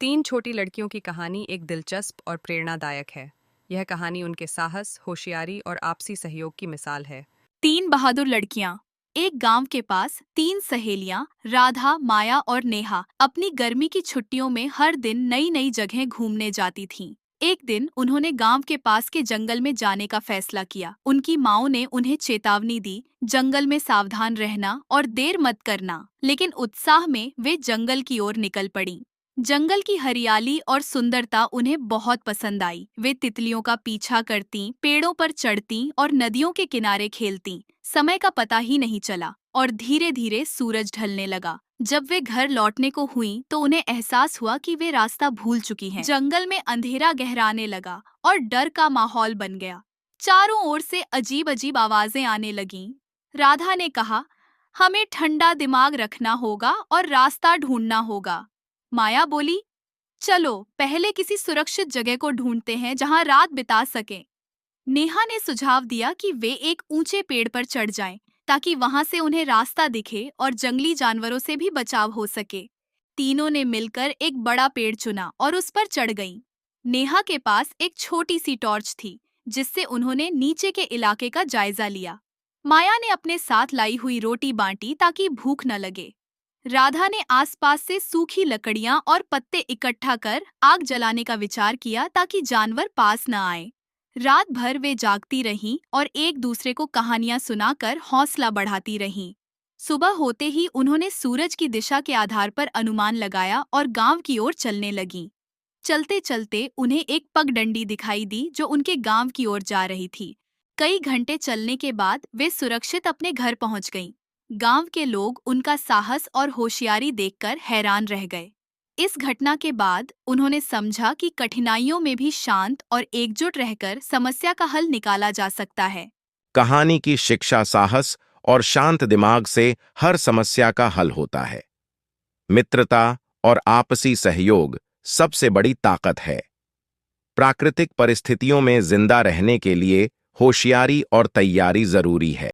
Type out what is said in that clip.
तीन छोटी लड़कियों की कहानी एक दिलचस्प और प्रेरणादायक है। यह कहानी उनके साहस, होशियारी और आपसी सहयोग की मिसाल है। तीन बहादुर लड़कियां। एक गांव के पास तीन सहेलियां राधा, माया और नेहा अपनी गर्मी की छुट्टियों में हर दिन नई नई जगह घूमने जाती थीं। एक दिन उन्होंने गांव के पास के जंगल में जाने का फैसला किया। उनकी माओ ने उन्हें चेतावनी दी, जंगल में सावधान रहना और देर मत करना। लेकिन उत्साह में वे जंगल की ओर निकल पड़ी। जंगल की हरियाली और सुंदरता उन्हें बहुत पसंद आई। वे तितलियों का पीछा करती, पेड़ों पर चढ़ती और नदियों के किनारे खेलती। समय का पता ही नहीं चला और धीरे धीरे सूरज ढलने लगा। जब वे घर लौटने को हुई तो उन्हें एहसास हुआ कि वे रास्ता भूल चुकी हैं। जंगल में अंधेरा गहराने लगा और डर का माहौल बन गया। चारों ओर से अजीब अजीब आवाजें आने लगीं। राधा ने कहा, हमें ठंडा दिमाग रखना होगा और रास्ता ढूंढना होगा। माया बोली, चलो पहले किसी सुरक्षित जगह को ढूंढते हैं जहां रात बिता सकें। नेहा ने सुझाव दिया कि वे एक ऊंचे पेड़ पर चढ़ जाएं, ताकि वहां से उन्हें रास्ता दिखे और जंगली जानवरों से भी बचाव हो सके। तीनों ने मिलकर एक बड़ा पेड़ चुना और उस पर चढ़ गईं। नेहा के पास एक छोटी सी टॉर्च थी, जिससे उन्होंने नीचे के इलाके का जायजा लिया। माया ने अपने साथ लाई हुई रोटी बांटी ताकि भूख न लगे। राधा ने आसपास से सूखी लकड़ियां और पत्ते इकट्ठा कर आग जलाने का विचार किया ताकि जानवर पास न आए। रात भर वे जागती रहीं और एक दूसरे को कहानियां सुनाकर हौसला बढ़ाती रहीं। सुबह होते ही उन्होंने सूरज की दिशा के आधार पर अनुमान लगाया और गांव की ओर चलने लगीं। चलते चलते उन्हें एक पगडंडी दिखाई दी जो उनके गांव की ओर जा रही थी। कई घंटे चलने के बाद वे सुरक्षित अपने घर पहुंच गईं। गांव के लोग उनका साहस और होशियारी देखकर हैरान रह गए। इस घटना के बाद उन्होंने समझा कि कठिनाइयों में भी शांत और एकजुट रहकर समस्या का हल निकाला जा सकता है। कहानी की शिक्षा साहस और शांत दिमाग से हर समस्या का हल होता है। मित्रता और आपसी सहयोग सबसे बड़ी ताकत है। प्राकृतिक परिस्थितियों में जिंदा रहने के लिए होशियारी और तैयारी जरूरी है।